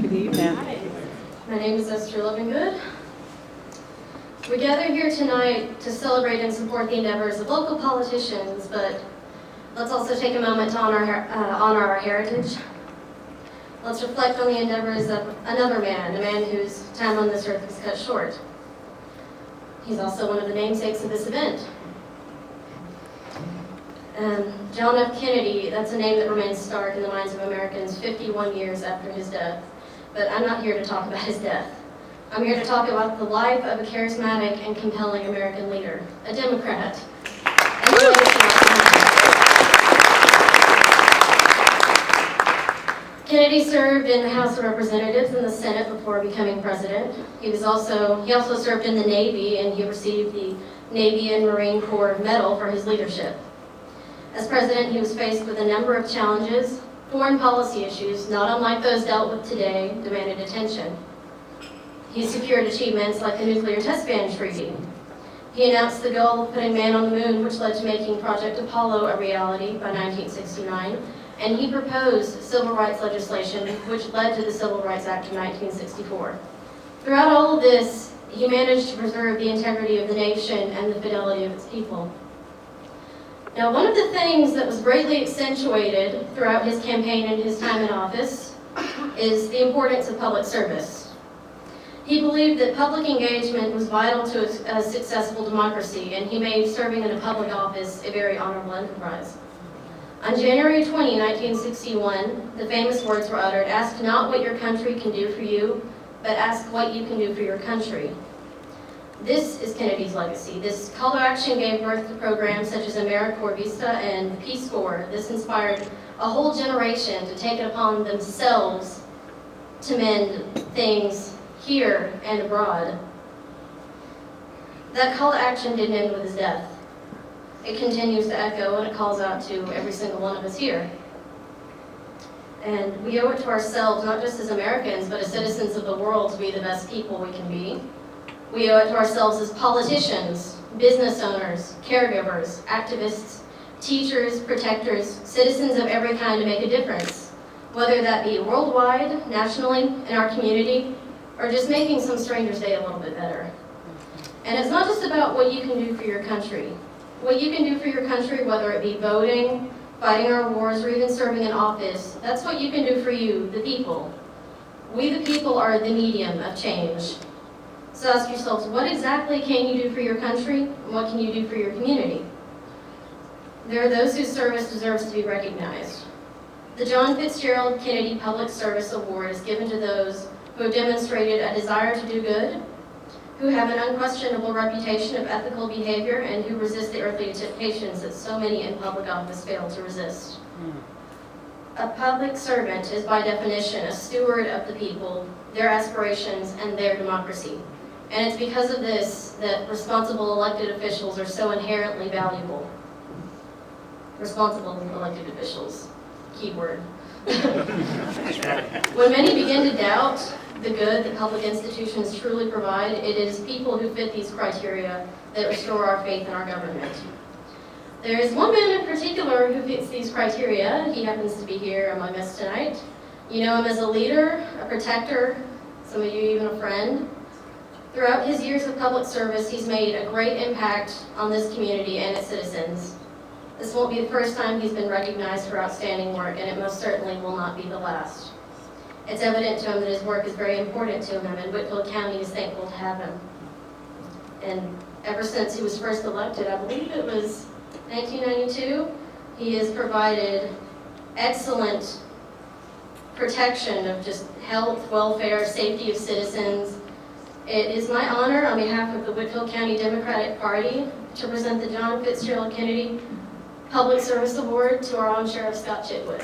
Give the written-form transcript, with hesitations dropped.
Good evening. My name is Esther Lovingood. We gather here tonight to celebrate and support the endeavors of local politicians, but let's also take a moment to honor our heritage. Let's reflect on the endeavors of another man, a man whose time on this earth was cut short. He's also one of the namesakes of this event. John F. Kennedy, that's a name that remains stark in the minds of Americans 51 years after his death. But I'm not here to talk about his death. I'm here to talk about the life of a charismatic and compelling American leader, a Democrat. Kennedy served in the House of Representatives and the Senate before becoming president. He also served in the Navy, and he received the Navy and Marine Corps Medal for his leadership. As president, he was faced with a number of challenges. Foreign policy issues, not unlike those dealt with today, demanded attention. He secured achievements like the Nuclear Test Ban Treaty. He announced the goal of putting man on the moon, which led to making Project Apollo a reality by 1969. And he proposed civil rights legislation, which led to the Civil Rights Act of 1964. Throughout all of this, he managed to preserve the integrity of the nation and the fidelity of its people. Now, one of the things that was greatly accentuated throughout his campaign and his time in office is the importance of public service. He believed that public engagement was vital to a successful democracy, and he made serving in a public office a very honorable enterprise. On January 20, 1961, the famous words were uttered, "Ask not what your country can do for you, but ask what you can do for your country." This is Kennedy's legacy. This call to action gave birth to programs such as AmeriCorps Vista and the Peace Corps. This inspired a whole generation to take it upon themselves to mend things here and abroad. That call to action didn't end with his death. It continues to echo, and it calls out to every single one of us here. And we owe it to ourselves, not just as Americans, but as citizens of the world, to be the best people we can be. We owe it to ourselves as politicians, business owners, caregivers, activists, teachers, protectors, citizens of every kind to make a difference, whether that be worldwide, nationally, in our community, or just making some stranger's day a little bit better. And it's not just about what you can do for your country. What you can do for your country, whether it be voting, fighting our wars, or even serving in office, that's what you can do for you, the people. We, the people, are the medium of change. So ask yourselves, what exactly can you do for your country, and what can you do for your community? There are those whose service deserves to be recognized. The John Fitzgerald Kennedy Public Service Award is given to those who have demonstrated a desire to do good, who have an unquestionable reputation of ethical behavior, and who resist the earthly temptations that so many in public office fail to resist. A public servant is by definition a steward of the people, their aspirations, and their democracy. And it's because of this that responsible elected officials are so inherently valuable. Responsible elected officials, keyword. When many begin to doubt the good that public institutions truly provide, it is people who fit these criteria that restore our faith in our government. There is one man in particular who fits these criteria. He happens to be here among us tonight. You know him as a leader, a protector, some of you even a friend. Throughout his years of public service, he's made a great impact on this community and its citizens. This won't be the first time he's been recognized for outstanding work, and it most certainly will not be the last. It's evident to him that his work is very important to him, and Whitfield County is thankful to have him. And ever since he was first elected, I believe it was 1992, he has provided excellent protection of just health, welfare, safety of citizens. It is my honor on behalf of the Whitfield County Democratic Party to present the John Fitzgerald Kennedy Public Service Award to our own Sheriff Scott Chitwood.